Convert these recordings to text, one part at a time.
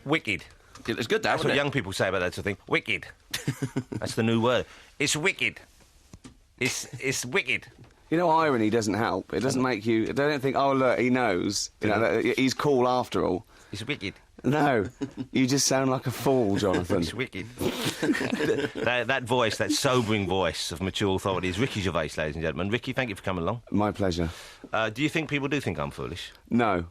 Wicked. It's good, That's what isn't young people say about that sort of thing. Wicked. That's the new word. It's wicked. It's wicked. You know, irony doesn't help. It doesn't make you... They don't think, oh, look, he knows. You know, that he's cool after all. It's wicked. No. You just sound like a fool, Jonathan. It's wicked. that voice, that sobering voice of mature authority is Ricky Gervais, ladies and gentlemen. Ricky, thank you for coming along. My pleasure. Do you think people do think I'm foolish? No.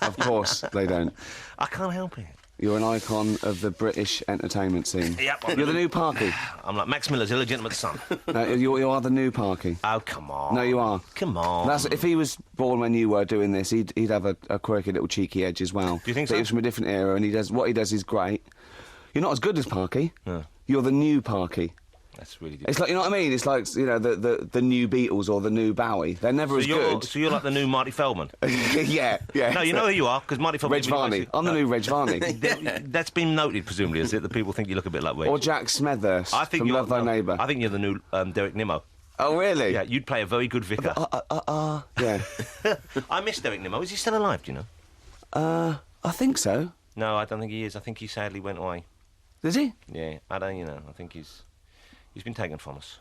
Of course they don't. I can't help it. You're an icon of the British entertainment scene. Yep, You're the new Parky. I'm like Max Miller's illegitimate son. No, you are the new Parky. Oh, come on. No, you are. Come on. If he was born when you were doing this, he'd have a quirky little cheeky edge as well. Do you think but so? He was from a different era, and what he does is great. You're not as good as Parky. No. You're the new Parky. That's really good. It's like, you know what I mean? It's like, you know, the new Beatles or the new Bowie. They're never as good. So you're like the new Marty Feldman? Yeah. No, you know who you are, because Marty Feldman... Reg Varney. I'm the new Reg Varney. That's been noted, presumably, is it? That people think you look a bit like Reg. Or Jack Smethurst from Love Thy Neighbour. I think you're the new Derek Nimmo. Oh, really? Yeah, you'd play a very good vicar. Yeah. I miss Derek Nimmo. Is he still alive, do you know? I think so. No, I don't think he is. I think he sadly went away. Did he? Yeah, I don't, I think he's been taken from us.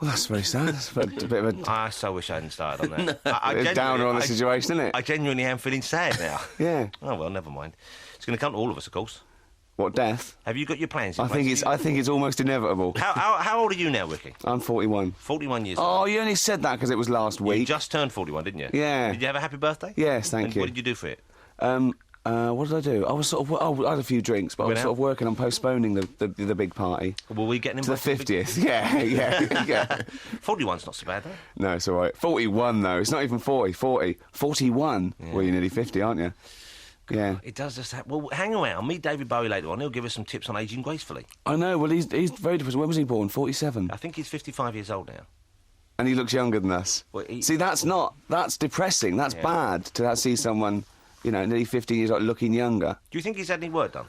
Well, that's very sad. That's a bit of a... I so wish I hadn't started on that. a downer on the situation, isn't it? I genuinely am feeling sad now. Yeah. Oh, well, never mind. It's going to come to all of us, of course. What, death? Have you got your plans in I place? think it's almost inevitable. How old are you now, Ricky? I'm 41. 41 years Oh, old. you only said that because it was last week. You just turned 41, didn't you? Yeah. Did you have a happy birthday? Yes, thank you. What did you do for it? What did I do? I was sort of... I had a few drinks, but I was sort of working on postponing the big party. Were we getting to the 50th? Yeah. 41's not so bad, though. No, it's all right. 41, though. It's not even 40. 40. 41? Yeah. Well, you're nearly 50, aren't you? Yeah. It does just happen. Well, hang around. Meet David Bowie later on. He'll give us some tips on ageing gracefully. I know. Well, he's very depressed. When was he born? 47? I think he's 55 years old now. And he looks younger than us. Well, See, that's depressing. That's bad to see someone... You know, nearly 50 years old, looking younger. Do you think he's had any work done?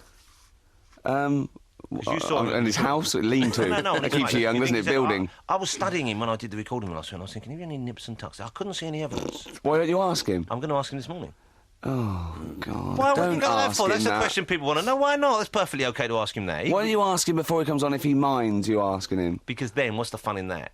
You saw and his house, lean to. No, it keeps you young, doesn't it? Building. I was studying him when I did the recording last week, and I was thinking, have you any nips and tucks? I couldn't see any evidence. Why don't you ask him? I'm going to ask him this morning. Oh, God. Why don't would you go that ask for? him That's that. a question people want to know. Why not? It's perfectly okay to ask him that. Why don't you ask him before he comes on if he minds you asking him? Because then, what's the fun in that?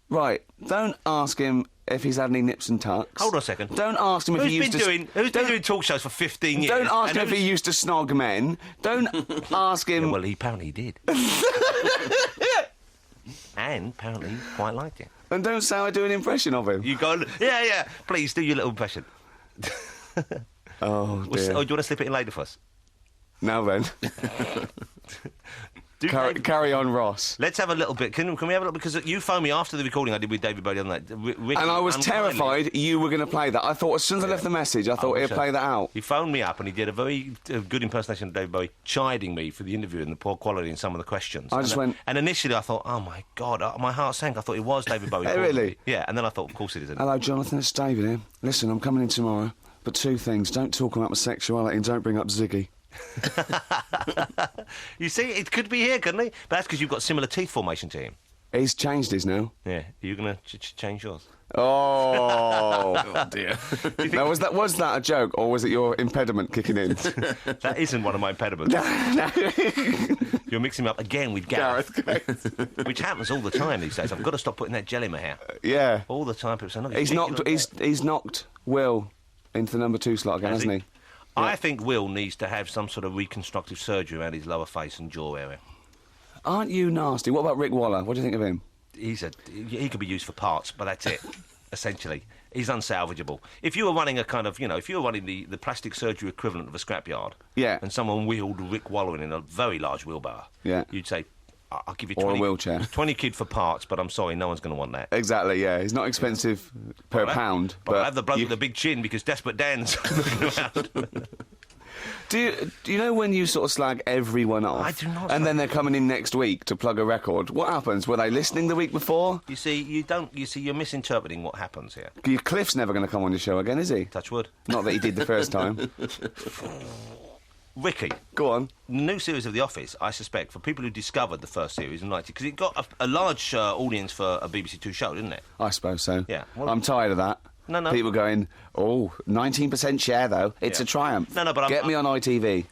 Right. Don't ask him if he's had any nips and tucks. Hold on a second. Don't ask him if he used to... Who's been doing talk shows for 15 years? Don't ask him if he used to snog men. Don't ask him... Yeah, well, he apparently did. And apparently quite liked it. And don't say I do an impression of him. You go... Yeah. Please, do your little impression. Oh, dear. Do you want to slip it in later for us? Now then. Carry on, Ross. Let's have a little bit. Can we have a little... Because you phoned me after the recording I did with David Bowie the other night. And I was terrified you were going to play that. I thought, as soon as I left the message, I thought he'd play that out. He phoned me up and he did a very good impersonation of David Bowie, chiding me for the interview and the poor quality in some of the questions. And initially I thought, oh, my God, my heart sank. I thought it was David Bowie. Really? Yeah, and then I thought, of course it isn't. Hello, Jonathan, it's David here. Listen, I'm coming in tomorrow, but two things. Don't talk about my sexuality and don't bring up Ziggy. You see, it could be here, couldn't he? But that's because you've got similar teeth formation to him. He's changed his now. Yeah. Are you going to change yours? Oh. Oh, dear. Now, was that a joke, or was it your impediment kicking in? That isn't one of my impediments. No. You're mixing him up again with Gareth. Which happens all the time these days. I've got to stop putting that gel in my hair. Yeah. All the time people say, no, he's knocked Will into the number 2 slot again, hasn't he? Yeah. I think Will needs to have some sort of reconstructive surgery around his lower face and jaw area. Aren't you nasty? What about Rick Waller? What do you think of him? He could be used for parts, but that's it. Essentially, he's unsalvageable. If you were running a kind of, if you were running the plastic surgery equivalent of a scrapyard, and someone wheeled Rick Waller in a very large wheelbarrow, you'd say, I'll give you 20, or a wheelchair. 20 quid for parts, but I'm sorry, no one's going to want that. Exactly, yeah. He's not expensive per pound. But I'll have the bloke with the big chin because Desperate Dan's looking around. Do you know when you sort of slag everyone off? I do not. And then they're coming in next week to plug a record. What happens? Were they listening the week before? You see, you're misinterpreting what happens here. Cliff's never going to come on your show again, is he? Touch wood. Not that he did the first time. Ricky. Go on. The new series of The Office, I suspect, for people who discovered the first series and liked it, because it got a large audience for a BBC Two show, didn't it? I suppose so. Yeah. I'm tired of that. No. People going, 19% share, though. It's a triumph. No, but Get me on ITV.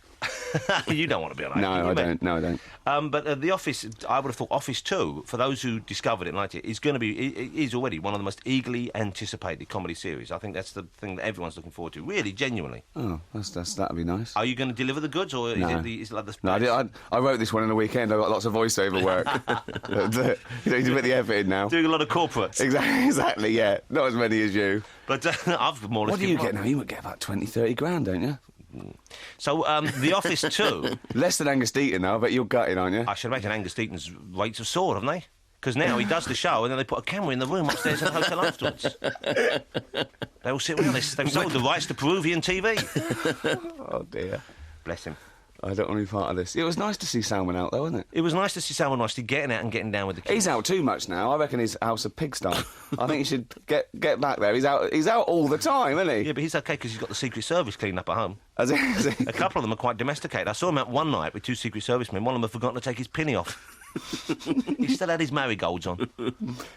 You don't want to be on ITV. No, I don't. No, I don't. But The Office, I would have thought Office 2, for those who discovered it and liked it, is going to be, it is already one of the most eagerly anticipated comedy series. I think that's the thing that everyone's looking forward to, really, genuinely. Oh, that'd be nice. Are you going to deliver the goods, or No. is it like the... No, I wrote this one in a weekend. I got lots of voiceover work. You need to put the effort in now. Doing a lot of corporates. Exactly, yeah. Not as many as you. But I've more or less... What do you get now? You would get about 20, 30 grand, don't you? So, The Office 2... Less than Angus Deaton now, but you're gutting, aren't you? I should imagine Angus Deaton's rates have soared, haven't they? Because now he does the show and then they put a camera in the room upstairs at the hotel afterwards. They all sit around. They've sold the rights to Peruvian TV. Oh, dear. Bless him. I don't want to be part of this. It was nice to see Salmon out, though, wasn't it? It was nice to see Salman Rushdie getting out and getting down with the kids. He's out too much now. I reckon his house a pigsty. I think he should get back there. He's out all the time, isn't he? Yeah, but he's okay because he's got the Secret Service cleaned up at home. Has he? A couple of them are quite domesticated. I saw him out one night with two Secret Servicemen. One of them had forgotten to take his pinny off. He still had his marigolds on.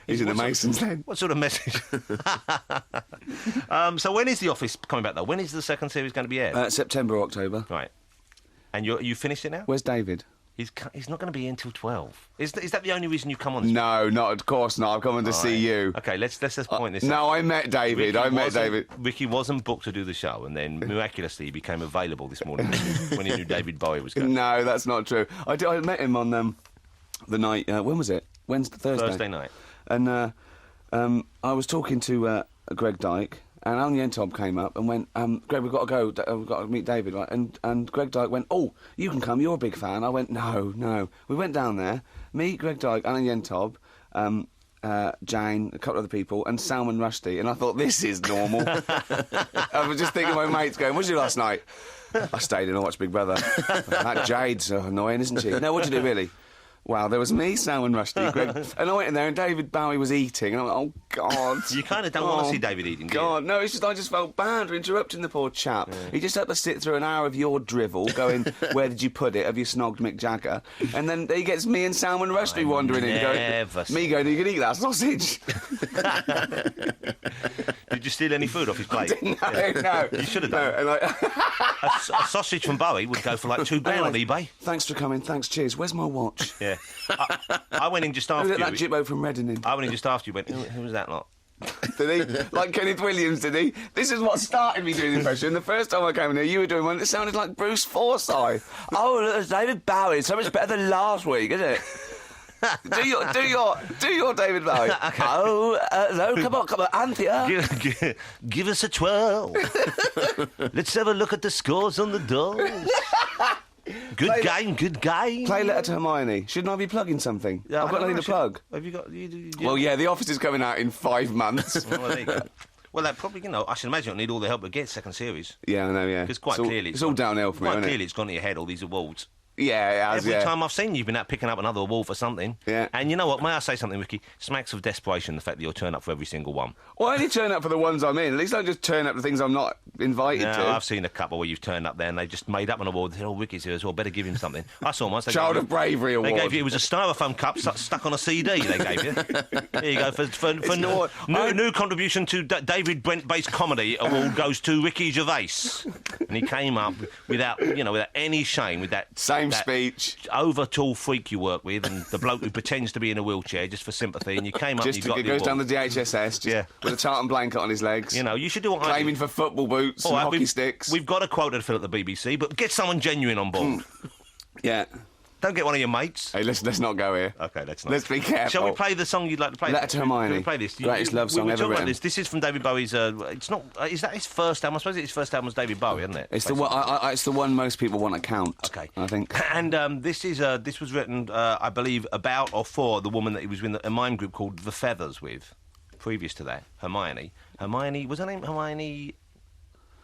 He's in the Masons then. What sort of message? So when is The Office coming back, though? When is the second series going to be aired? September, October. Right. And you finished it now? Where's David? He's not going to be here until 12. Is that the only reason you come on this? No, not of course not. I've come on to see you. Okay, let's just point this out. No, I met David. Ricky wasn't booked to do the show, and then miraculously he became available this morning when he knew David Bowie was going. No, that's not true. I met him on the night. When was it? Thursday night. And I was talking to Greg Dyke. And Alan Yentob came up and went, Greg, we've got to go. We've got to meet David. Right? And Greg Dyke went, oh, you can come. You're a big fan. I went, no. We went down there. Me, Greg Dyke, Alan Yentob, Jane, a couple of other people, and Salman Rushdie. And I thought, this is normal. I was just thinking of my mates going, what did you do last night? I stayed in and watched Big Brother. That Jade's so annoying, isn't she? No, what did you do, really? Wow, there was me, Salman Rushdie, Greg, and I went in there and David Bowie was eating, and I went, oh, God. You kind of don't want to see David eating, do you? God, no, it's just, I just felt bad for interrupting the poor chap. Yeah. He just had to sit through an hour of your drivel, going, where did you pid it? Have you snogged Mick Jagger? And then he gets me and Salman Rushdie wandering in, going, you can eat that sausage. Did you steal any food off his plate? No. You should have done. No, a sausage from Bowie would go for like £2 on eBay. Thanks for coming, thanks, cheers. Where's my watch? Yeah. I went in just after you. That Jibbo from Reading in. I went in just after you. Went, who was that lot? Did he? Like Kenneth Williams, did he? This is what started me doing the impression. The first time I came in here, you were doing one that sounded like Bruce Forsyth. Oh, look, it's David Bowie. It's so much better than last week, isn't it? do your David Bowie. Okay. Oh, no, come on, Anthea. Give us a twirl. Let's have a look at the scores on the doors. Good game. Play Letter to Hermione. Shouldn't I be plugging something? I've got nothing to plug. Have you got... Well, yeah, The Office is coming out in 5 months. Well, there you go. Well, that probably, I should imagine it'll need all the help it gets, second series. Yeah, I know, yeah. Because quite clearly... It's all downhill for me, isn't it? Quite clearly it's gone to your head, all these awards. Yeah, it has, Every time I've seen you, you've been out picking up another award for something. Yeah. And you know what? May I say something, Ricky? Smacks of desperation, the fact that you'll turn up for every single one. Well, I only turn up for the ones I'm in. At least I don't just turn up for things I'm not invited to. I've seen a couple where you've turned up there and they just made up an award. They said, oh, Ricky's here as well, better give him something. I saw once. Child of Bravery Award. They gave you, it was a styrofoam cup stuck on a CD they gave you. There you go. For new contribution to David Brent-based comedy award goes to Ricky Gervais. And he came up without any shame, with that... Same speech. Over-tall freak you work with, and the bloke who pretends to be in a wheelchair just for sympathy, and you came up and you got the goes award. down the DHSS with a tartan blanket on his legs. You should do what I do. Claiming for football boots and hockey sticks. We've got a quota to fill at the BBC, but get someone genuine on board. Yeah. Don't get one of your mates. Hey, let's not go here. Okay, let's not. Let's be careful. Shall we play the song you'd like to play? Letter to Hermione. Can we play this? Greatest love song ever written. This is from David Bowie's... it's not... is that his first album? I suppose his first album was David Bowie, isn't it? It's the one. It's the one most people want to count. Okay, I think. And this was written, I believe, about or for the woman that he was in a mime group called The Feathers with. Previous to that, Hermione. Was her name Hermione?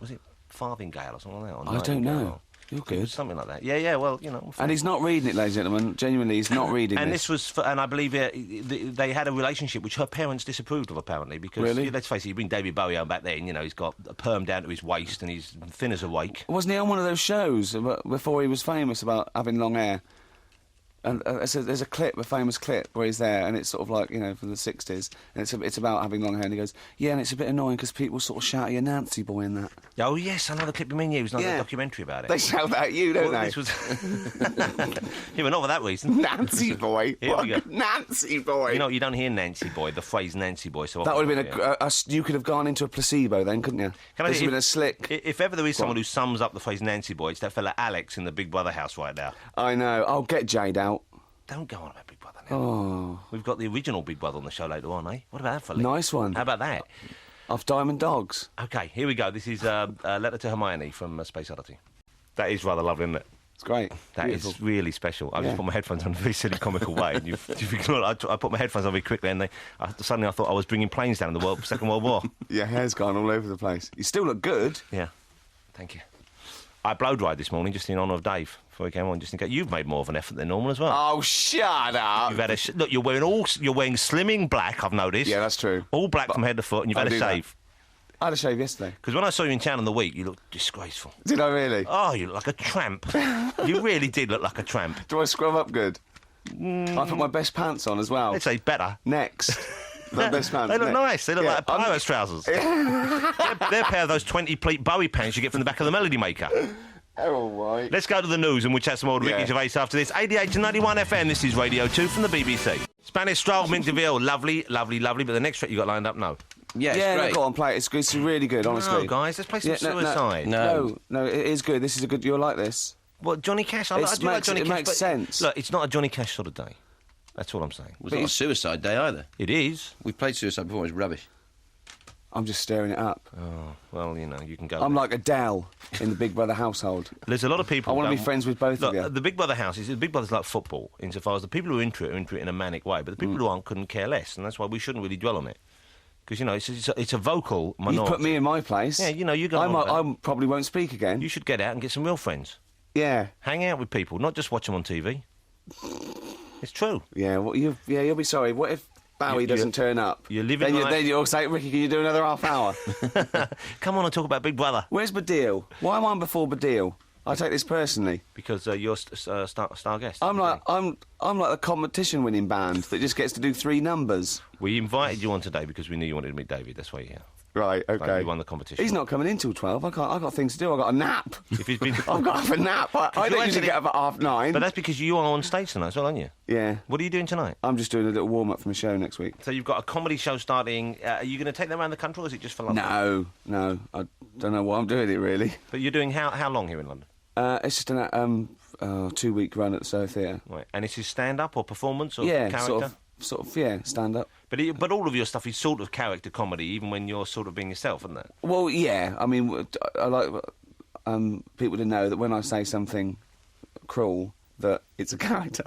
Was it Farthingale or something like that? Or I don't know. You're good. Something like that. Yeah, well, And he's not reading it, ladies and gentlemen. Genuinely, he's not reading it. And this was... and I believe they had a relationship which her parents disapproved of, apparently, because... Really? Let's face it, you bring David Bowie on back then, he's got a perm down to his waist and he's thin as a rake. Wasn't he on one of those shows before he was famous about having long hair? And there's a clip, a famous clip, where he's there, and it's sort of like, from the 60s, and it's about having long hair, and he goes, yeah, and it's a bit annoying because people sort of shout at you, Nancy boy, in that. Oh, yes, I know the clip you mean. It was another documentary about it. They shout that at you, don't they? This was... yeah, but not for that reason. Nancy boy. Here we go. Nancy boy. You don't hear Nancy boy, the phrase Nancy boy. So that would have been you could have gone into a placebo then, couldn't you? This would have been a slick... If ever there is someone who sums up the phrase Nancy boy, it's that fella Alex in the Big Brother house right now. I know. I'll get Jade out. Don't go on about Big Brother now. Oh. We've got the original Big Brother on the show later on, eh? What about that fella? Nice one. How about that? Off Diamond Dogs. OK, here we go. This is a letter to Hermione from Space Oddity. That is rather lovely, isn't it? It's great. That Beautiful. Is really special. I just put my headphones on in a very silly, comical way. And you've ignored it. I put my headphones on very quickly, and suddenly I thought I was bringing planes down in the Second World War. Your hair's gone all over the place. You still look good. Yeah. Thank you. I blow dried this morning just in honour of Dave before he came on. Just in case you've made more of an effort than normal as well. Oh, shut up! You've had look. You're wearing slimming black. I've noticed. Yeah, that's true. All black from head to foot, and you've had a shave. I had a shave yesterday. Because when I saw you in town in the week, you looked disgraceful. Did I really? Oh, you look like a tramp. You really did look like a tramp. Do I scrub up good? I put my best pants on as well. Let's say better. Next. My best pants. They look nice. They look like pirate's trousers. They're a pair of those 20-pleat Bowie pants you get from the back of the Melody Maker. Oh, right. Let's go to the news and we'll chat some more with Ricky Gervais after this. 88 to 91 FM, this is Radio 2 from the BBC. Spanish Stroll, Mint de Ville, lovely, lovely, lovely. But the next track you got lined up, no. Yeah, great. Go on, play it. It's really good, honestly. No, guys, let's play some Suicide. No, it is good. This is a good... You'll like this. Well, Johnny Cash, I do like Johnny Cash. It makes sense. Look, it's not a Johnny Cash sort of day. That's all I'm saying. It's not a Suicide Day either. It is. We played Suicide before, it's rubbish. I'm just staring it up. Oh, well, you can go. I'm like Adele in the Big Brother household. There's a lot of people... I want to be friends with both of you. The Big Brother house the Big Brother's like football, insofar as the people who are into it in a manic way, but the people who aren't couldn't care less, and that's why we shouldn't really dwell on it. Because, it's a vocal minority. You put me in my place. Yeah, you go on. I probably won't speak again. You should get out and get some real friends. Yeah. Hang out with people, not just watch them on TV. It's true. Yeah, well, you'll be sorry. What if Bowie doesn't turn up? You're living then you'll say, Ricky, can you do another half hour? Come on and talk about Big Brother. Where's Baddiel? Why am I before Baddiel? I take this personally. Because you're star guest. I'm like a competition-winning band that just gets to do 3 numbers. We invited you on today because we knew you wanted to meet David. That's why you're here. Right, okay. Like you won the competition. He's not coming in till 12. I've got things to do. I've got a nap. If he's been... I've got to have a nap. I don't usually get up at 9:30. But that's because you are on stage tonight as well, aren't you? Yeah. What are you doing tonight? I'm just doing a little warm-up from a show next week. So you've got a comedy show starting. Are you going to take them around the country or is it just for London? No. I don't know why I'm doing it, really. But you're doing how long here in London? It's just a 2-week run at the Soho Theatre. Right. And is it stand-up or performance or character? Sort of, stand-up. But all of your stuff is sort of character comedy, even when you're sort of being yourself, isn't it? Well, yeah. I mean, I like people to know that when I say something cruel, that it's a character.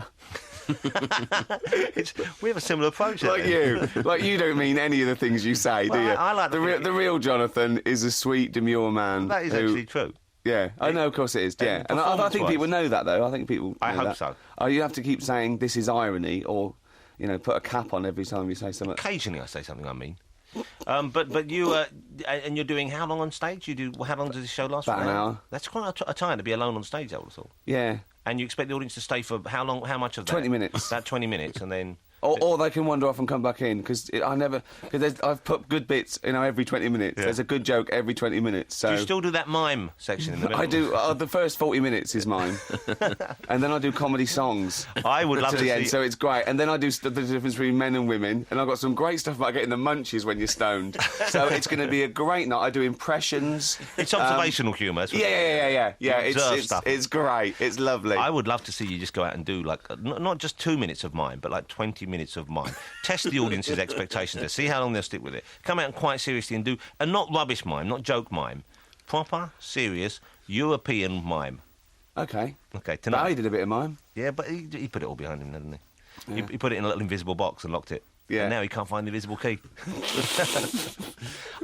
We have a similar approach. Like you don't mean any of the things you say, do you? I like the real Jonathan is a sweet, demure man. That is actually true. Yeah, I know, of course it is, yeah. And I think people know that, though. I think people I hope that. so. You have to keep saying, this is irony, or, put a cap on every time you say something. Occasionally I say something I mean. But you, and you're doing how long on stage? How long does this show last? About an hour. That's quite a time to be alone on stage, I would have thought. Yeah. And you expect the audience to stay for how long, how much of that? 20 minutes. That 20 minutes, and then... Or they can wander off and come back in, because I've put good bits, every 20 minutes. Yeah. There's a good joke every 20 minutes. So. Do you still do that mime section in the middle? I do. The first 40 minutes is mine. And then I do comedy songs. I would love to the see... end, so it's great. And then I do the difference between men and women, and I've got some great stuff about getting the munchies when you're stoned. So it's going to be a great night. I do impressions. It's observational humour. Yeah. It's great. It's lovely. I would love to see you just go out and do, not just 2 minutes of mime, but 20 minutes of mime. Test the audience's expectations there. See how long they'll stick with it. Come out and quite seriously and do... And not rubbish mime, not joke mime. Proper, serious, European mime. Okay. Tonight. He did a bit of mime. Yeah, but he put it all behind him, didn't he? Yeah. He put it in a little invisible box and locked it. Yeah. And now he can't find the invisible key.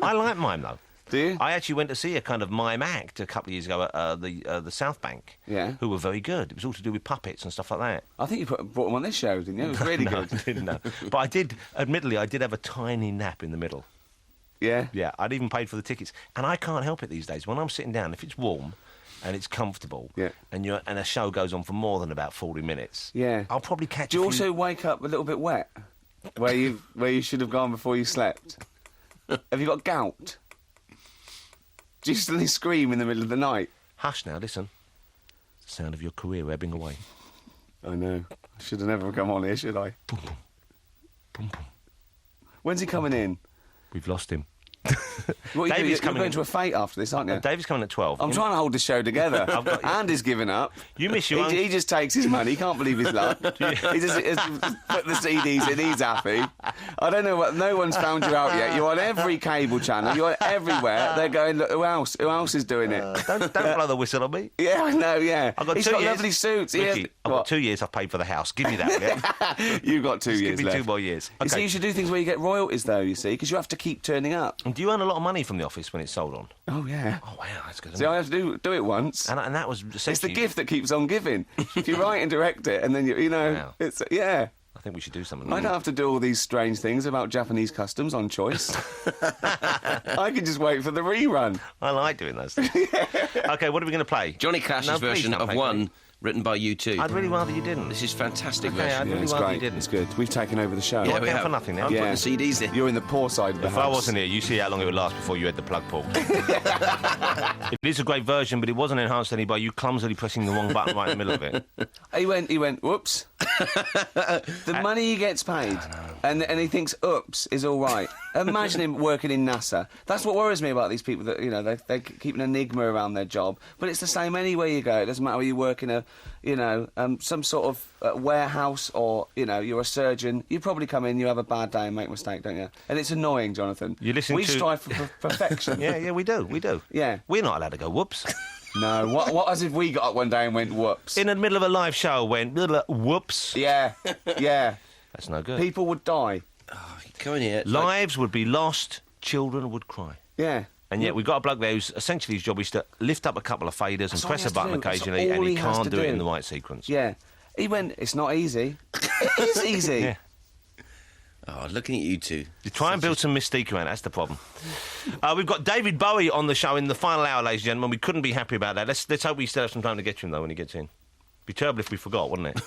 I like mime, though. Do you? I actually went to see a kind of mime act a couple of years ago at the South Bank. Yeah. Who were very good. It was all to do with puppets and stuff like that. I think you brought them on this show, didn't you? It was really no, good. I didn't know. But admittedly, I did have a tiny nap in the middle. Yeah? Yeah, I'd even paid for the tickets. And I can't help it these days. When I'm sitting down, if it's warm, and it's comfortable, Yeah. and a show goes on for more than about 40 minutes, Yeah. I'll probably catch. Do you also wake up a little bit wet, where you should have gone before you slept? Have you got gout? Do you suddenly scream in the middle of the night? Hush now, listen. It's the sound of your career ebbing away. I know. I should have never come on here, should I? Boom, boom. Boom, boom. When's he coming in? We've lost him. What are you Davy's doing? You're going to a fate after this, aren't you? Davy's coming at 12. I'm trying to hold the show together. Andy's given up. You miss your own... He just takes his money. He can't believe his luck. He just put the CDs in. He's happy. I don't know what... No one's found you out yet. You're on every cable channel. You're everywhere. They're going, look, who else? Who else is doing it? Don't blow the whistle on me. Yeah, I know, yeah. He's got 2 years. lovely suits. Ricky, I've got 2 years I've paid for the house. Give me that, yeah? You've got 2 years Give me left. 2 more years. You Okay. see, you should do things where you get royalties, though, you see, because you have to keep turning up. And do you earn a lot of money from The Office when it's sold on? Oh, yeah. Oh, wow, that's good. See, I have to do it once. And that was It's the essentially... gift that keeps on giving. If you write and direct it, and then you know, Wow. it's yeah. I think we should do something. I don't have to do all these strange things about Japanese customs on choice. I can just wait for the rerun. I like doing those things. Okay, what are we going to play? Johnny Cash's No, please version don't of play One, me. written by U2. I'd really rather you didn't. This is fantastic Okay, version. I'd really it's rather great. you didn't. It's good. We've taken over the show. Yeah, we count have. for nothing now. I'm Yeah. putting the CDs in. You're in the poor side of the If house. I wasn't here, you see how long it would last before you had the plug pulled. It is a great version, but it wasn't enhanced any by you clumsily pressing the wrong button right in the middle of it. He went, whoops. The money he gets paid, and he thinks, oops, is all right. Imagine him working in NASA. That's what worries me about these people, that, you know, they keep an enigma around their job. But it's the same anywhere you go. It doesn't matter whether you work in a, you know, some sort of warehouse, or, you know, you're a surgeon. You probably come in, you have a bad day and make a mistake, don't you? And it's annoying, Jonathan. You listen we to- strive for perfection. Yeah, we do. Yeah. We're not allowed to go whoops. No, what as if we got up one day and went, whoops? In the middle of a live show, went whoops. Yeah, yeah. That's no good. People would die. Come in here. Lives would be lost, children would cry. Yeah. And yet we've got a bloke there who's essentially his job is to lift up a couple of faders and That's all press he a has to button do. That's occasionally, all and he he has can't to do it do. in the right sequence. Yeah. He went, it's not easy. It is easy. Yeah. Oh, looking at you two. You try and build some mystique around it, that's the problem. We've got David Bowie on the show in the final hour, ladies and gentlemen. We couldn't be happy about that. Let's hope we still have some time to get to him, though, when he gets in. Be terrible if we forgot, wouldn't it?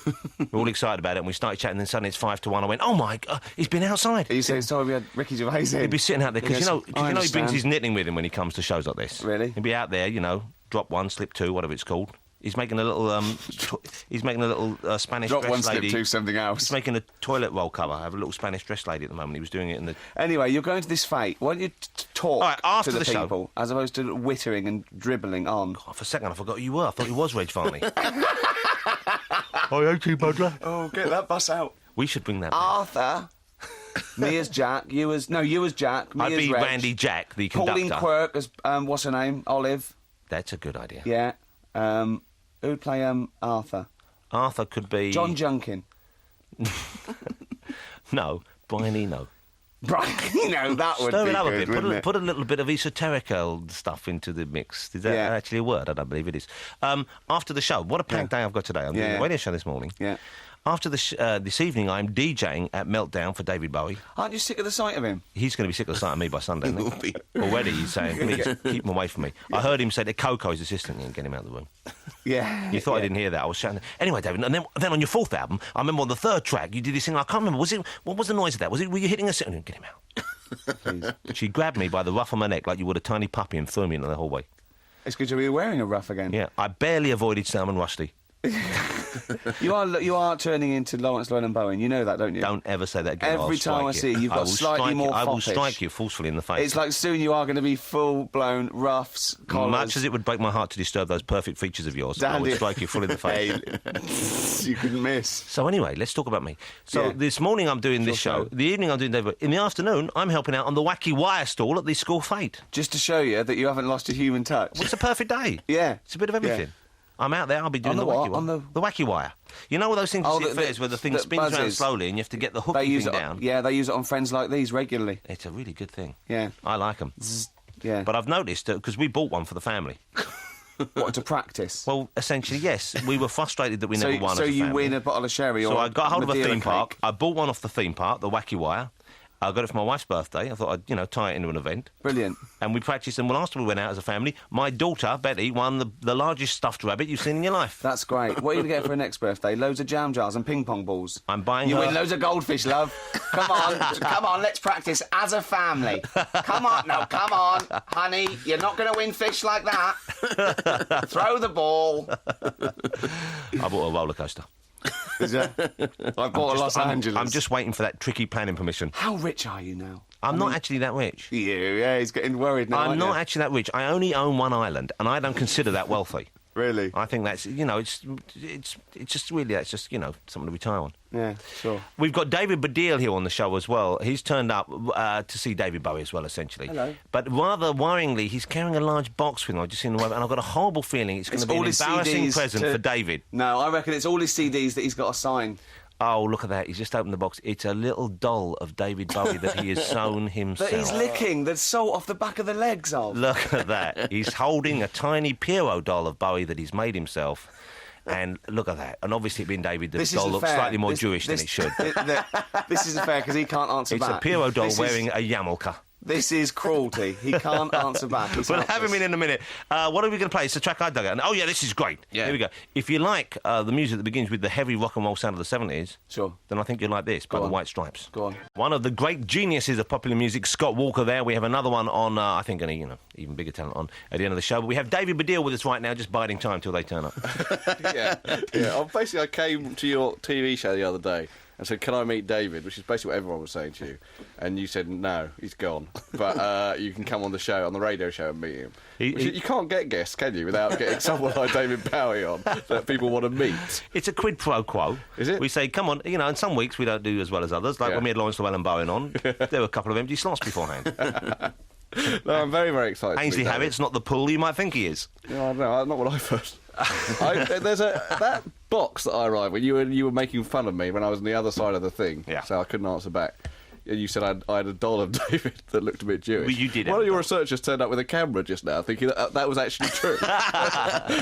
We're all excited about it, and we started chatting, and then suddenly it's 5 to 1. I went, oh my God, he's been outside. You say sorry we had Ricky Gervais in. He'd be sitting out there, because He goes, you "I know he brings understand." his knitting with him when he comes to shows like this. Really? He'd be out there, you know, drop one, slip two, whatever it's called. He's making a little, Spanish Drop dress one, slip lady. two, something He's else. making a toilet roll cover. I have a little Spanish dress lady at the moment. He was doing it in the... Anyway, you're going to this fate. Why don't you talk All right, after to the, the show. people, as opposed to whittering and dribbling on? Oh, for a second, I forgot who you were. I thought you was Reg Varney. I hate you, Butler. Oh, get that bus out. We should bring that back. Arthur. Me as Jack. You as Jack. Me I'd as be Reg. Randy Jack, the conductor. Pauline Quirk as, what's her name? Olive. That's a good idea. Yeah. Who'd play Arthur? Arthur could be... John Junkin. No, Brian Eno. Right, you know, that would Stir be it up good, a bit. wouldn't it? Put a little bit of esoterical stuff into the mix. Is that Yeah. actually a word? I don't believe it is. After the show, what a packed day I've got today. I'm doing Yeah. a radio show this morning. Yeah. After this evening, I'm DJing at Meltdown for David Bowie. Aren't you sick of the sight of him? He's going to be sick of the sight of me by Sunday, isn't he? Will be. Already he's saying, please, keep him away from me. I heard him say to Coco, his assistant, and get him out of the room. Yeah. You thought I didn't hear that. I was shouting. Anyway, David, and then on your fourth album, I remember on the third track, you did this thing, I can't remember, what was the noise of that? Were you hitting a... Get him out. She grabbed me by the ruff of my neck like you would a tiny puppy and threw me into the hallway. It's good to be wearing a ruff again. Yeah, I barely avoided Salmon Rushdie. You are turning into Lawrence Llewellyn Bowen. You know that, don't you? Don't ever say that again. Every time I see you, you've got slightly more I will foppish. strike you forcefully in the face. It's like soon you are going to be full-blown ruffs, collars. Much as it would break my heart to disturb those perfect features of yours, I would Dandy. strike you full in the face. You couldn't miss. So anyway, let's talk about me. So Yeah. this morning I'm doing this Your show. show. The evening I'm doing David. In the afternoon, I'm helping out on the Wacky Wire stall at the School Fate. Just to show you that you haven't lost your human touch. Well, it's a perfect day. Yeah. It's a bit of everything. Yeah. I'm out there, I'll be doing On the Wacky what? Wire. On the- Wacky Wire. You know all those things you see at fairs where the thing that spins around buzzes. slowly and you have to get the hooky They use thing it. down? Yeah, they use it on Friends Like These regularly. It's a really good thing. Yeah. I like them. Yeah. But I've noticed, because we bought one for the family. What, to practice? Well, essentially, yes. We were frustrated that we never won So as a you family. win a bottle of sherry So or I got hold of a Madeira theme park. cake. I bought one off the theme park, the Wacky Wire. I got it for my wife's birthday. I thought I'd, tie it into an event. Brilliant. And we practiced, and after we went out as a family, my daughter, Betty, won the largest stuffed rabbit you've seen in your life. That's great. What are you going to get for her next birthday? Loads of jam jars and ping pong balls. I'm buying You her... win loads of goldfish, love. Come on, let's practice as a family. Come on, honey. You're not going to win fish like that. Throw the ball. I bought a roller coaster. Is that? I bought a Los Angeles. I'm just waiting for that tricky planning permission. How rich are you now? I'm not actually that rich. Yeah, he's getting worried now. I'm not actually that rich. I only own one island, and I don't consider that wealthy. Really? I think that's, it's just really, that's just, something to retire on. Yeah, sure. We've got David Baddiel here on the show as well. He's turned up to see David Bowie as well, essentially. Hello. But rather worryingly, he's carrying a large box with him. I've just seen the way, and I've got a horrible feeling it's going to be an embarrassing present for David. No, I reckon it's all his CDs that he's got to sign. Oh, look at that. He's just opened the box. It's a little doll of David Bowie that he has sewn himself. That he's licking the salt off the back of the legs of. Look at that. He's holding a tiny Pierrot doll of Bowie that he's made himself. And look at that. And obviously, being David, the doll looks slightly more Jewish than it should. This isn't fair because he can't answer back. It's a Pierrot doll wearing a yarmulke. This is cruelty. He can't answer back. We'll have him in a minute. What are we going to play? It's a track I dug out. Oh, yeah, this is great. Yeah. Here we go. If you like the music that begins with the heavy rock and roll sound of the 70s, sure, then I think you'll like this by the White Stripes. Go on. One of the great geniuses of popular music, Scott Walker there. We have another one on, I think, even bigger talent on at the end of the show. But we have David Baddiel with us right now, just biding time till they turn up. Yeah. Basically, I came to your TV show the other day and said, can I meet David? Which is basically what everyone was saying to you. And you said, no, he's gone. But you can come on the show, on the radio show, and meet him. You can't get guests, can you, without getting someone like David Bowie on that people want to meet. It's a quid pro quo. Is it? We say, come on, and some weeks we don't do as well as others. Like when we had Lawrence Llewellyn Bowen on, there were a couple of empty slots beforehand. No, I'm very, very excited. Ainsley Harriot's not the pool you might think he is. No, not when I first... there's that box that I arrived when you were making fun of me when I was on the other side of the thing, so I couldn't answer back. And you said I had a doll of David that looked a bit Jewish. Well, you did. One of your researchers turned up with a camera just now, thinking that was actually true.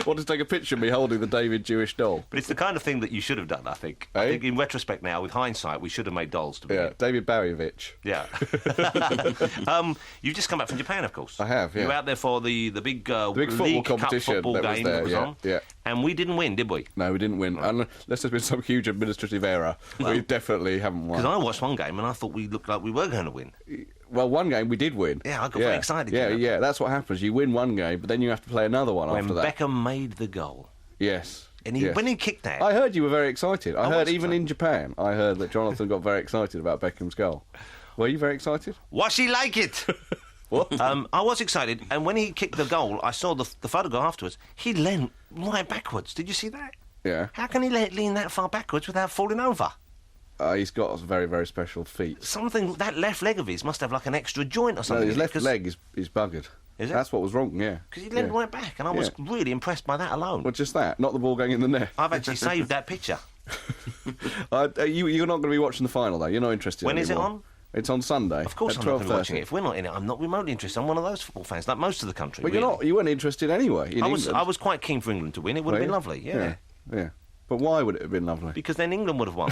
Wanted to take a picture of me holding the David Jewish doll. But it's the kind of thing that you should have done. I think. I think in retrospect now, with hindsight, we should have made dolls to be. Yeah, David Bowievich. Yeah. You've just come back from Japan, of course. I have. Yeah. You were out there for the big football League competition Cup football game that was on. Yeah. And we didn't win, did we? No, we didn't win. Right. Unless there's been some huge administrative error. We definitely haven't won. Because I watched one game and I thought we looked like we were going to win. Well, one game we did win. Yeah, I got very excited. Yeah, that's what happens. You win one game, but then you have to play another one after that. When Beckham made the goal. Yes. And when he kicked that... I heard you were very excited. I heard even in Japan, I heard that Jonathan got very excited about Beckham's goal. Were you very excited? Was he like it? What? I was excited, and when he kicked the goal, I saw the photograph afterwards. He leant right backwards. Did you see that? Yeah. How can he lean that far backwards without falling over? He's got very, very special feet. That left leg of his must have like an extra joint or something. No, his left leg is buggered. Is it? That's what was wrong, yeah. Because he leant right back, and I was really impressed by that alone. Well, just that, not the ball going in the net. I've actually saved that picture. You're not going to be watching the final, though. You're not interested When anymore. is it on? It's on Sunday. Of course I'm not going to be watching it. If we're not in it, I'm not remotely interested. I'm one of those football fans, like most of the country. But really. you weren't interested anyway in England. I was quite keen for England to win. It would have been lovely, yeah. But why would it have been lovely? Because then England would have won.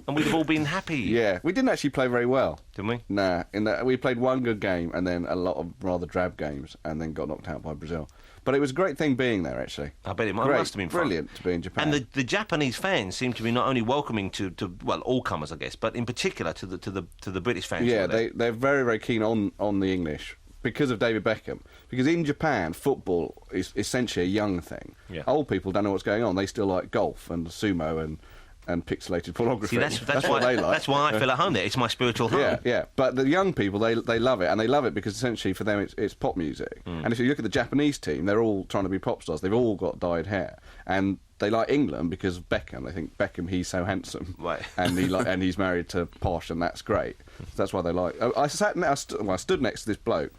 And we'd have all been happy. Yeah, we didn't actually play very well. Didn't we? Nah, we played one good game and then a lot of rather drab games and then got knocked out by Brazil. But it was a great thing being there, actually. I bet it must have been fun. Brilliant to be in Japan. And the Japanese fans seem to be not only welcoming to all comers, I guess, but in particular to the British fans. Yeah, they're very, very keen on the English because of David Beckham. Because in Japan, football is essentially a young thing. Yeah. Old people don't know what's going on. They still like golf and sumo and pixelated pornography. See, that's what why they like. That's why I feel at home there. It's my spiritual home. Yeah. But the young people, they love it, and they love it because essentially for them it's pop music. And if you look at the Japanese team, they're all trying to be pop stars. They've all got dyed hair, and they like England because of Beckham. They think Beckham, he's so handsome, right? And he's married to Posh, and that's great. So that's why they like. I stood next to this bloke.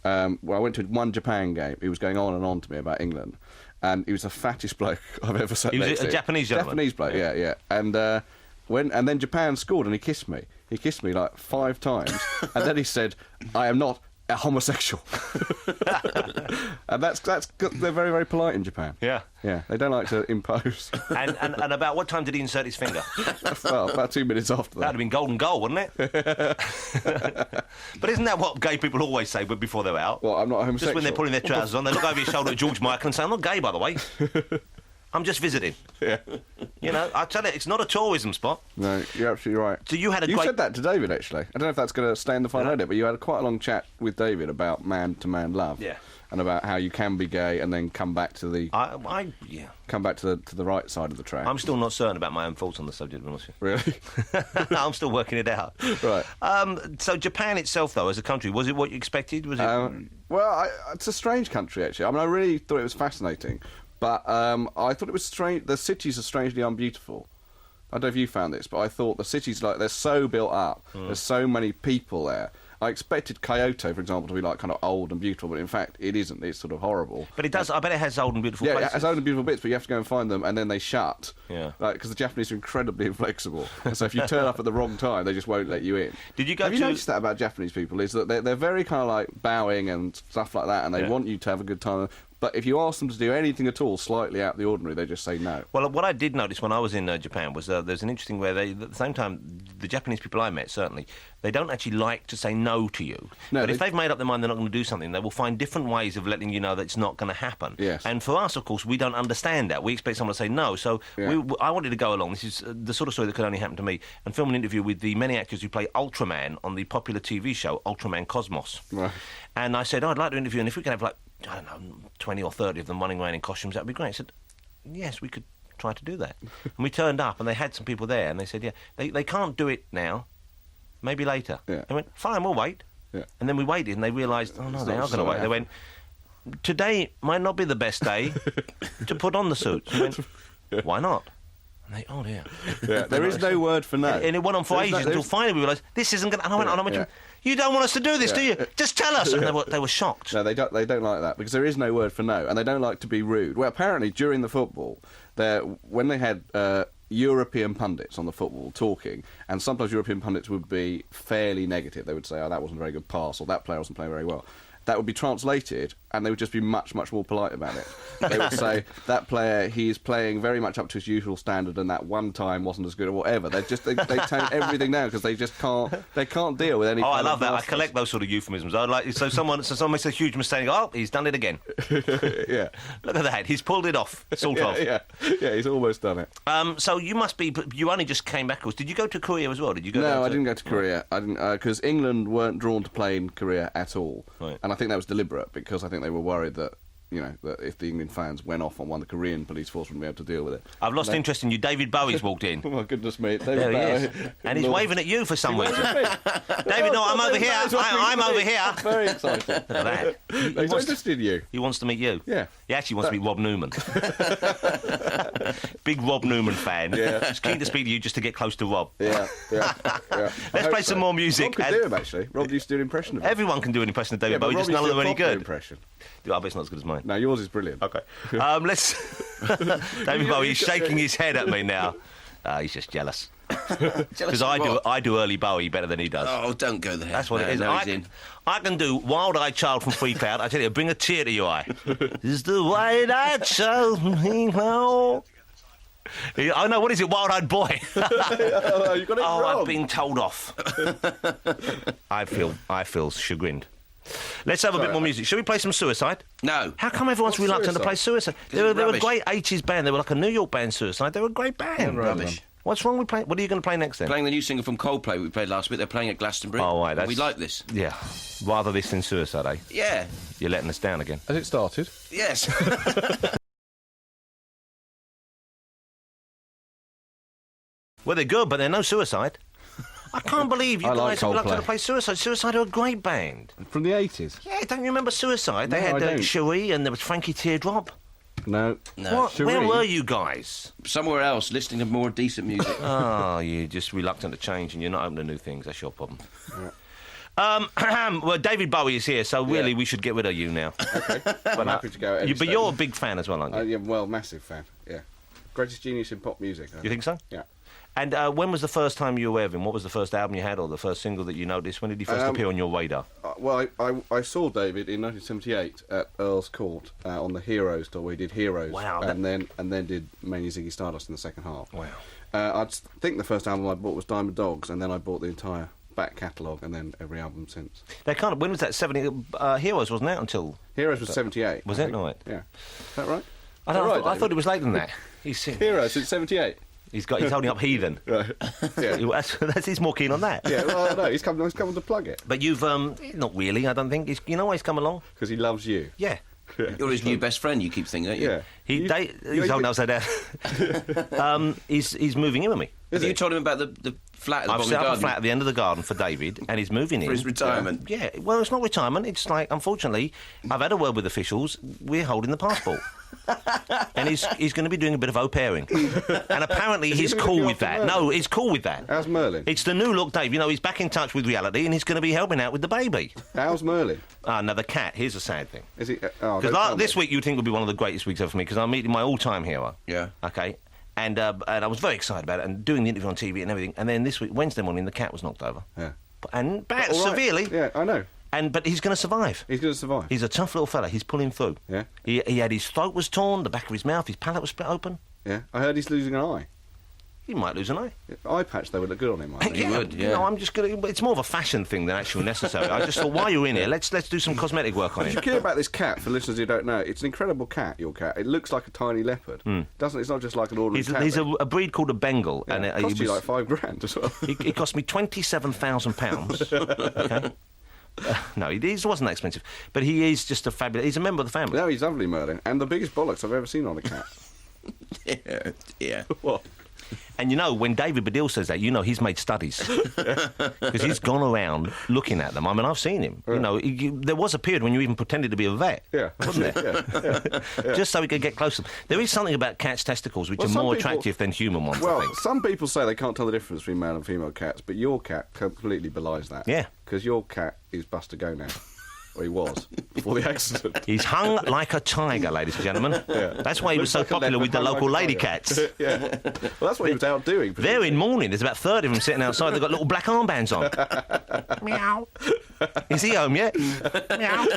I went to one Japan game. He was going on and on to me about England. And he was the fattest bloke I've ever seen. He was a Japanese gentleman? Japanese bloke, yeah. And then Japan scored and he kissed me. He kissed me like 5 times. And then he said, I am not a homosexual. And they're very, very polite in Japan. Yeah. Yeah, they don't like to impose. And about what time did he insert his finger? Well, about 2 minutes after that. That'd have been golden goal, wouldn't it? But isn't that what gay people always say before they're out? Well, I'm not a homosexual. Just when they're putting their trousers on, they look over your shoulder at George Michael and say, I'm not gay, by the way. I'm just visiting. Yeah. You know, I tell you, it's not a tourism spot. No, you're absolutely right. So you had a You great... said that to David, actually. I don't know if that's going to stay in the final edit, but you had quite a long chat with David about man-to-man love. Yeah. And about how you can be gay and then come back to the... Yeah. Come back to the right side of the track. I'm still not certain about my own thoughts on the subject, honestly. Really? I'm still working it out. Right. So Japan itself, though, as a country, was it what you expected? Was it? Well, it's a strange country, actually. I mean, I really thought it was fascinating. But I thought it was strange. The cities are strangely unbeautiful. I don't know if you found this, but I thought the cities, like, they're so built up. There's so many people there. I expected Kyoto, for example, to be like kind of old and beautiful, but in fact it isn't. It's sort of horrible. But it does. I bet it has old and beautiful places. Yeah, it has old and beautiful bits, but you have to go and find them, and then they shut. Yeah. Because the Japanese are incredibly inflexible. And so if you turn up at the wrong time, they just won't let you in. Did you go Have you noticed that about Japanese people? Is that they're very kind of like bowing and stuff like that, and they want you to have a good time. But if you ask them to do anything at all slightly out of the ordinary, they just say no. Well, what I did notice when I was in Japan was there's an interesting way at the same time, the Japanese people I met, certainly, they don't actually like to say no to you. No, but if they've made up their mind they're not going to do something, they will find different ways of letting you know that it's not going to happen. Yes. And for us, of course, we don't understand that. We expect someone to say no. So I wanted to go along. This is the sort of story that could only happen to me, and film an interview with the many actors who play Ultraman on the popular TV show Ultraman Cosmos. Right. And I said, I'd like to interview, and if we could have, like, I don't know, 20 or 30 of them running around in costumes, that would be great. I said, yes, we could try to do that. And we turned up, and they had some people there, and they said, yeah, they can't do it now, maybe later. Yeah. They went, fine, we'll wait. Yeah. And then we waited, and they realised, oh, no, It's they not are going to wait. They went, today might not be the best day to put on the suits. We went, why not? And they, oh, dear. Yeah, there is no word for no. And it went on for ages until finally we realised, this isn't going to... And I went, you don't want us to do this, do you? Just tell us. And they were shocked. No, they don't like that, because there is no word for no, and they don't like to be rude. Well, apparently, during the football, when they had European pundits on the football talking, and sometimes European pundits would be fairly negative. They would say, oh, that wasn't a very good pass, or that player wasn't playing very well. That would be translated, and they would just be much, much more polite about it. They would say, that player, he's playing very much up to his usual standard, and that one time wasn't as good, or whatever. They tone everything down, because they just can't deal with any. Oh, I kind love of that. I nastiness. collect those sort of euphemisms. I like so someone makes a huge mistake. Oh, he's done it again. Yeah. Look at that. He's pulled it off. Sort of. Yeah, he's almost done it. So you must be. You only just came back. Did you go to Korea as well? Did you go? No, I didn't go to Korea. I didn't, because England weren't drawn to play in Korea at all. Right. And I think that was deliberate, because I think they were worried that, that if the England fans went off on one, the Korean police force wouldn't be able to deal with it. I've lost interest in you. David Bowie's walked in. Oh, my goodness me. There he is. And he's waving at you for some reason. David, no, I'm over here. I'm over here. Very excited. Look at that. He's interested in you. He wants to meet you. Yeah. He actually wants to meet Rob Newman. Big Rob Newman fan. Yeah. He's keen to speak to you just to get close to Rob. Yeah. Let's play some more music. Rob could do him, actually. Rob used to do an impression of him. Everyone can do an impression of David Bowie, but just Rob none of them are used any to do a proper good. impression. I bet it's not as good as mine. No, yours is brilliant. Okay. Let's... David Bowie is shaking his head at me now. He's just jealous. Because I do early Bowie better than he does. Oh, don't go there. That's what it is. I can do Wild Eyed Child from Free Cloud. I tell you, bring a tear to your eye. Is the Wild Eyed Child from Free Cloud? Oh no, what is it? Wild Eyed Boy. You got it wrong. I've been told off. I feel chagrined. Let's have a bit more music. Shall we play some Suicide? No. How come everyone's reluctant to play Suicide? They were a rubbish. great 80s band. They were like a New York band, Suicide. They were a great band. Rubbish. What's wrong with playing? What are you going to play next then? Playing the new single from Coldplay we played last week. They're playing at Glastonbury. Oh, right. We like this. Yeah. Rather this than Suicide, eh? Yeah. You're letting us down again. Has it started? Yes. Well, they're good, but they're no Suicide. I can't believe you I like guys are reluctant Coldplay. to play Suicide. Suicide are a great band. From the 80s? Yeah, don't you remember Suicide? They No, I had don't. Cherie and there was Frankie Teardrop. No. No. What? Where were you guys? Somewhere else, listening to more decent music. Oh, you're just reluctant to change and you're not open to new things. That's your problem. Well, David Bowie is here, so really we should get rid of you now. Okay. I'm happy to go. But you're a big fan as well, aren't you? Yeah, well, massive fan. Yeah. Greatest genius in pop music. You think so? Yeah. And when was the first time you were aware of him? What was the first album you had, or the first single that you noticed? When did he first appear on your radar? Well, I saw David in 1978 at Earl's Court on the Heroes tour, where he did Heroes. Wow. And then did Mania Ziggy Stardust in the second half. Wow. I think the first album I bought was Diamond Dogs, and then I bought the entire back catalogue, and then every album since. They kind of. When was that? 70. Heroes wasn't out until. Heroes was 78. Was it? Right. Yeah. Is that right? I thought it was later than that. He's Heroes since 78. He's holding up Heathen. Right. Yeah. He's more keen on that. Yeah. Well, no, he's come to plug it. But you've not really. I don't think. You know why he's come along? Because he loves you. Yeah. You're his new best friend, you keep thinking, aren't you? Yeah. He's holding upside down. He's moving in with me. Have you told him about the flat at the I've bottom of the set up garden? a flat at the end of the garden for David, and he's moving in. For his retirement? Yeah. Well, it's not retirement. It's like, unfortunately, I've had a word with officials. We're holding the passport. And he's going to be doing a bit of au pairing. And apparently he's cool with that. No, he's cool with that. How's Merlin? It's the new look, Dave. You know, he's back in touch with reality, and he's going to be helping out with the baby. How's Merlin? No, the cat. Here's a sad thing. Is he? Because this week you'd think would be one of the greatest weeks ever for me, because I'm meeting my all-time hero. Yeah. Okay. And I was very excited about it, and doing the interview on TV and everything. And then this week, Wednesday morning, the cat was knocked over. Yeah. And bad, All right. severely. Yeah, I know. But he's going to survive. He's going to survive. He's a tough little fella. He's pulling through. Yeah. He had his throat was torn, the back of his mouth, his palate was split open. Yeah. I heard he's losing an eye. He might lose an eye. Eye patch, though, would look good on him, I think. He would, yeah. No, I'm just going to... It's more of a fashion thing than actually necessary. I just thought, while you're in here, let's do some cosmetic work on You it. should care about this cat, for listeners who don't know. It's an incredible cat, your cat. It looks like a tiny leopard. Doesn't it? It's not just like an ordinary cat. He's a breed called a Bengal. Yeah, And it cost you like £5,000 as well. It cost me £27,000. Okay. No, he wasn't that expensive. But he is just a fabulous... He's a member of the family. No, he's lovely, Merlin. And the biggest bollocks I've ever seen on a cat. Yeah. What? And you know, when David Baddiel says that, you know he's made studies. Because he's gone around looking at them. I mean, I've seen him. You know, there was a period when you even pretended to be a vet. Yeah. Wasn't there? Yeah. Just so he could get closer. There is something about cats' testicles which are more attractive than human ones, I Well, think. some people say they can't tell the difference between male and female cats, but your cat completely belies that. Yeah. Because your cat is Buster Go now. Or he was, before the accident. He's hung like a tiger, ladies and gentlemen. Yeah. That's why he was so Looks like a popular with the leopard, local hung like a lady tiger. cats. Yeah. Well, that's what he was out doing. They're in mourning. There's about 30 of them sitting outside. They've got little black armbands on. Meow. Is he home yet? Meow.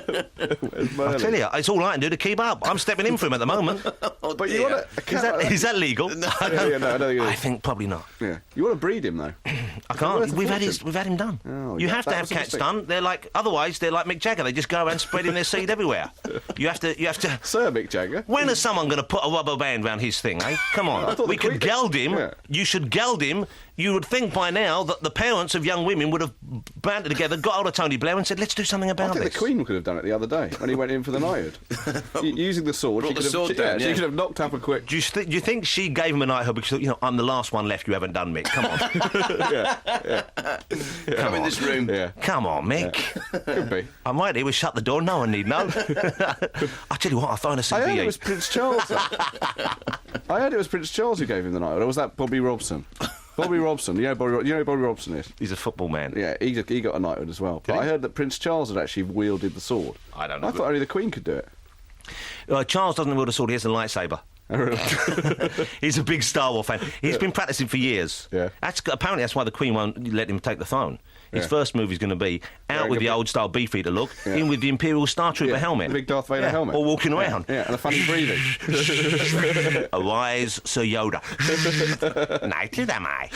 I tell you, it's all I can do to keep up. I'm stepping in for him at the moment. But you want a cat Is that legal? No, I don't think it is. I think probably not. Yeah. You want to breed him, though? I can't. worth a We've had fortune? him done. Oh, You yeah, have to that have was a cats mistake. done. Otherwise they're like Mick Jagger. They just go around spreading their seed everywhere. You have to. Sir Mick Jagger. When is someone going to put a rubber band around his thing, eh? Come I on. thought We the could Queen- geld him. Yeah. You should geld him. You would think by now that the parents of young women would have banded together, got hold of Tony Blair and said, let's do something I about think this. the Queen could have done it the other day when he went in for the knighthood. Using the sword, Brought she the could have, sword down, she yeah. could have knocked up a quick. Do you think she gave him a knighthood because, you know, I'm the last one left you haven't done, Mick? Come on. Come in this room. Yeah, Come on, Mick. could be. I'm right here. We shut the door. No one need know. I tell you what, I'll phone a CBE. I heard it was Prince Charles. I heard it was Prince Charles who gave him the knighthood, or was that Bobby Robson? Bobby Robson. You know who Bobby Robson is? He's a football man. Yeah, he got a knighthood as well. But I heard that Prince Charles had actually wielded the sword. I don't know. I thought only the Queen could do it. Charles doesn't wield a sword. He has a lightsaber. He's a big Star Wars fan. He's been practicing for years. Yeah. Apparently that's why the Queen won't let him take the throne. His Yeah. first move is going to be out with the old style Beefeater look, Yeah. in with the Imperial Star Trooper Yeah, helmet. the big Darth Vader helmet. Or walking around. Yeah, and the funny breathing. Arise, Sir Yoda. Knighted am I.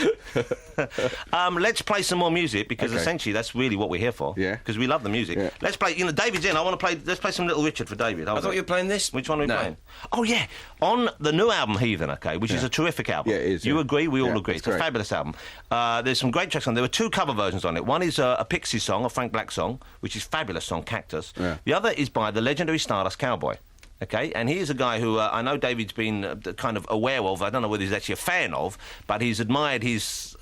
Let's play some more music because Okay. essentially that's really what we're here for. Yeah. Because we love the music. Yeah. Let's play. You know, David's in. Let's play some Little Richard for David. I thought you were playing this. Which one are we No. playing? Oh yeah, on the new album Heathen, okay, which is a terrific album. Yeah, it is, You yeah. agree? We all Yeah, agree. it's It's a great. fabulous album. There's some great tracks on there. Were two cover versions on it. One is a Pixies song, a Frank Black song, which is a fabulous song, Cactus. Yeah. The other is by the legendary Stardust Cowboy. Okay, and he's a guy who I know David's been kind of aware of. I don't know whether he's actually a fan of, but he's admired his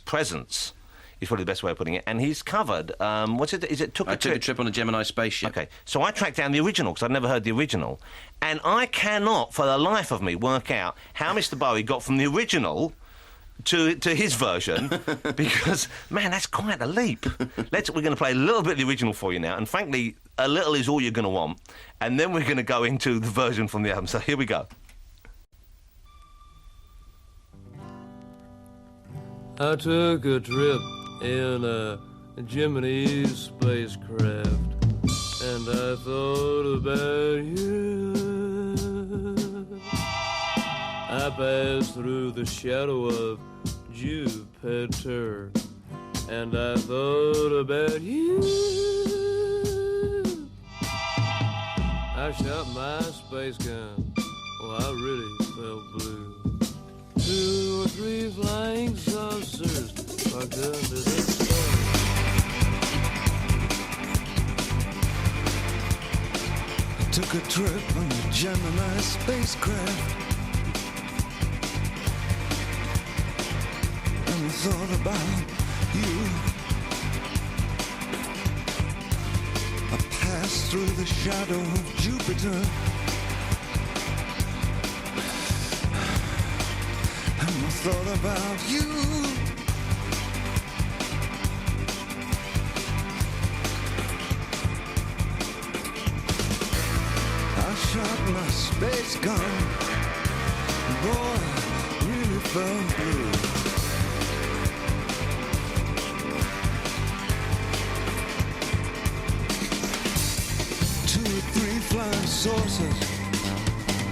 presence. Is probably the best way of putting it. And he's covered. What's it? Is it I took a trip on a Gemini spaceship. Okay, so I tracked down the original because I'd never heard the original, and I cannot, for the life of me, work out how Mr. Bowie got from the original to his version, because man, that's quite a leap. We're going to play a little bit of the original for you now, and frankly, a little is all you're going to want, and then we're going to go into the version from the album. So here we go. I took a trip in a Gemini spacecraft, and I thought about you. I passed through the shadow of Jupiter, and I thought about you. I shot my space gun, well, I really felt blue. 2 or 3 flying saucers parked under the stars. I took a trip on the Gemini spacecraft, and I thought about you. I passed through the shadow of Jupiter, and I thought about you. I shot my space gun, boy, really felt blue. Flying saucers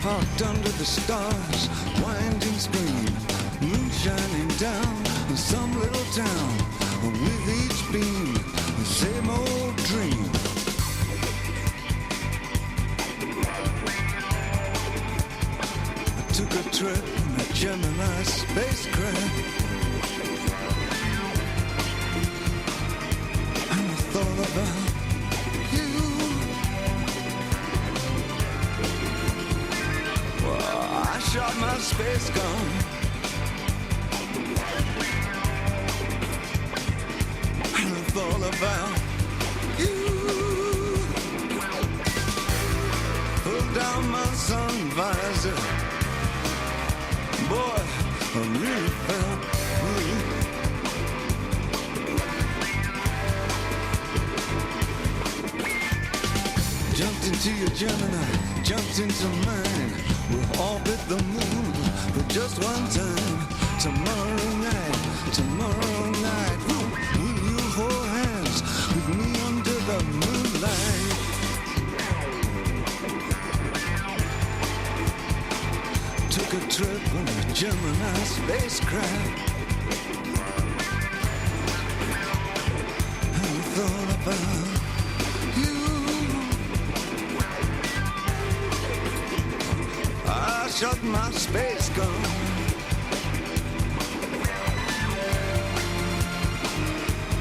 parked under the stars, winding screen, moon shining down in some little town. With each beam, the same old dream. I took a trip in a Gemini spacecraft, and I thought about shot my space gun, and I thought about you. Pulled down my sun visor, boy, I really felt blue. Jumped into your Gemini, jumped into mine. We'll orbit the moon for just one time. Tomorrow night, will you hold hands with me under the moonlight? Took a trip on a Gemini spacecraft, and I thought about shot my space gun,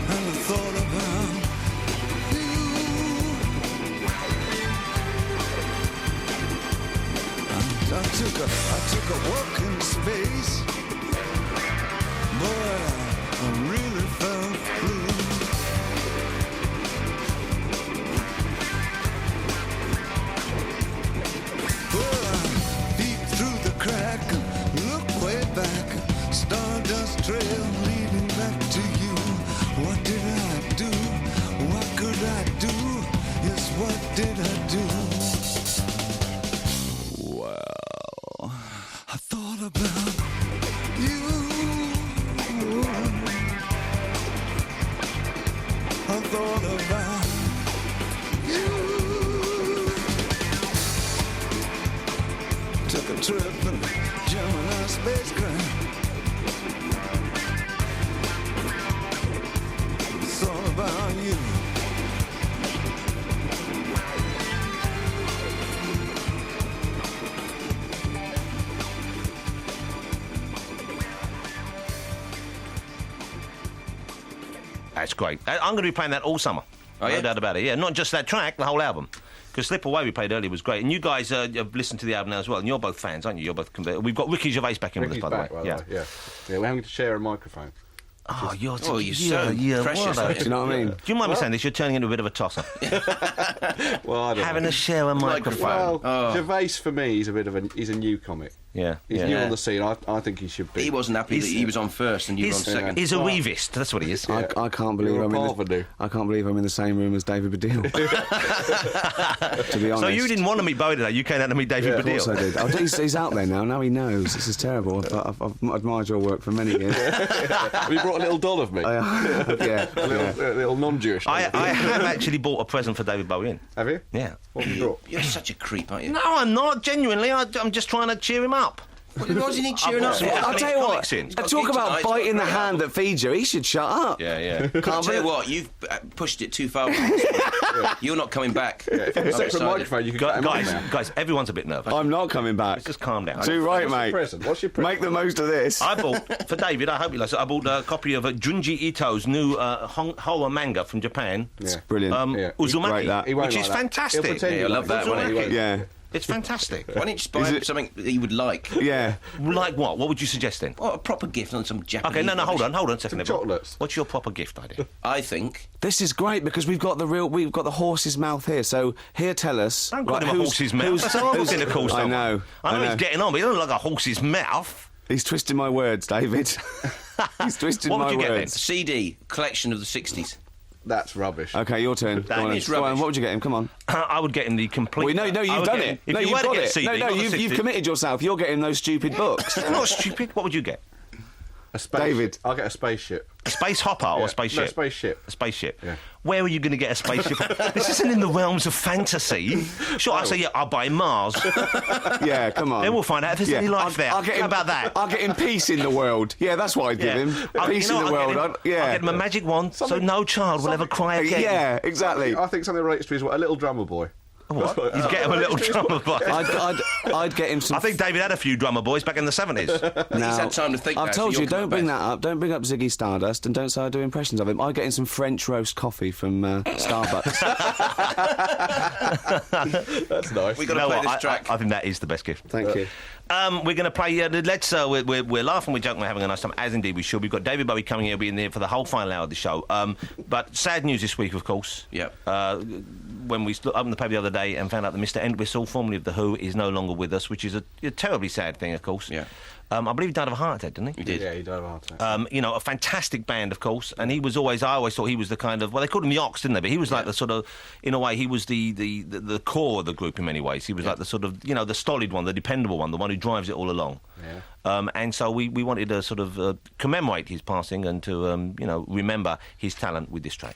and I thought about you. I took a walk in space, boy, I really felt blue. Stardust trail leading back to you. What did I do? What could I do? Yes, what did I do? Well, I thought about you. I thought about you. Took a trip in a Gemini spacecraft. About you. That's great. I'm going to be playing that all summer. Oh, yeah? No doubt about it. Yeah, not just that track, the whole album. Because Slip Away we played earlier was great. And you guys have listened to the album now as well. And you're both fans, aren't you? You're both. We've got Ricky Gervais back in with us, by the way. Yeah, we're having to share a microphone. Oh, you're so precious. Do you know what I mean? Do you mind me saying this? You're turning into a bit of a tosser. Well, I don't Having know. to share a microphone. Well, Gervais for me is he's a new comic. Yeah. He's yeah. new on the scene. I think he should be. He wasn't happy that he was on first and you were on second. He's a weavist. That's what he is. I can't believe You're a I'm in parvenu. I can't believe I'm in the same room as David Baddiel. To be honest. So you didn't want to meet Bowie today. You came out to meet David Of course I Baddiel. did. He's out there now. Now he knows. This is terrible. I've admired your work for many years. Have you brought a little doll of me? Yeah. A little non-Jewish. I have actually bought a present for David Bowie in. Have you? Yeah. What have you brought? You're such a creep, aren't you? No, I'm not. Genuinely, I'm just trying to cheer him up. Why does he need cheering up? I'll tell you what. Comics in. Talk about biting the hand that feeds you. He should shut up. Yeah. I'll tell you what, you've pushed it too far. You're not coming back. If it was a separate microphone, you could get him on now. Guys, everyone's a bit nervous. I'm not coming back. Just calm down. Too right, mate. What's your present? Make the most of this. I bought, for David, I hope you like it, I bought a copy of Junji Ito's new horror manga from Japan. It's brilliant. Uzumaki, Great, that. He won't which like is that. fantastic. He'll pretend Yeah, I love that, won't he? Uzumaki. Yeah. It's fantastic. Why don't you just buy him something that he would like? Yeah. Like what? What would you suggest then? Well, a proper gift on some Japanese. Okay, no, hold rubbish. on a second. Some everyone. chocolates. What's your proper gift idea? I think. This is great because we've got the horse's mouth here. So here, tell us. Don't call him a horse's mouth. That's a horrible thing to call someone. I know. He's getting on, but he doesn't look like a horse's mouth. He's twisting my words, David. He's twisting What my would you get then? words. CD collection of the 60s. That's rubbish. Okay, your turn. Go on, is then. Go on, rubbish. what would you get him? Come on. I would get him the complete. Well, no, I you've would done get it. him- If No, you you've were to got get a it. CD, No, not the you've 60s. committed yourself. You're getting those stupid books. Not stupid. What would you get? A space. David. I'll get a spaceship. A space hopper or a spaceship? No, spaceship. A spaceship. Yeah. Where are you going to get a spaceship? This isn't in the realms of fantasy. Sure, I say, yeah, I'll buy Mars. Yeah, come on. Then we'll find out if there's any life there. I'll get him, How about that? I'll get him peace in the world. Yeah, that's what I'd give him. Peace in the world. I'll get him a magic wand so no child will ever cry again. Yeah, exactly. I think something relates to his a little drummer boy. What? You'd get him a little drummer boy. I'd get him some. I think David had a few drummer boys back in the 70s. Now, He's had time to think. I've now, told so you, you're don't coming bring back. that up. Don't bring up Ziggy Stardust, and don't say I do impressions of him. I'd get him some French roast coffee from Starbucks. That's nice. We've got to play this track. I think that is the best gift. Thank you. We're going to play. Let's. We're laughing, we're joking, we're having a nice time, as indeed we should. We've got David Bowie coming here, being there for the whole final hour of the show. But sad news this week, of course. Yep. When we opened the paper the other day and found out that Mr. Entwistle, formerly of the Who, is no longer with us, which is a terribly sad thing, of course. Yeah. I believe he died of a heart attack, didn't he? He did. Yeah, he died of a heart attack. A fantastic band, of course, and he was always. I always thought he was the kind of. Well, they called him the Ox, didn't they? But he was like the sort of, in a way, he was the core of the group in many ways. He was like the sort of, the stolid one, the dependable one, the one who drives it all along. Yeah. And so we wanted to sort of commemorate his passing and to remember his talent with this track.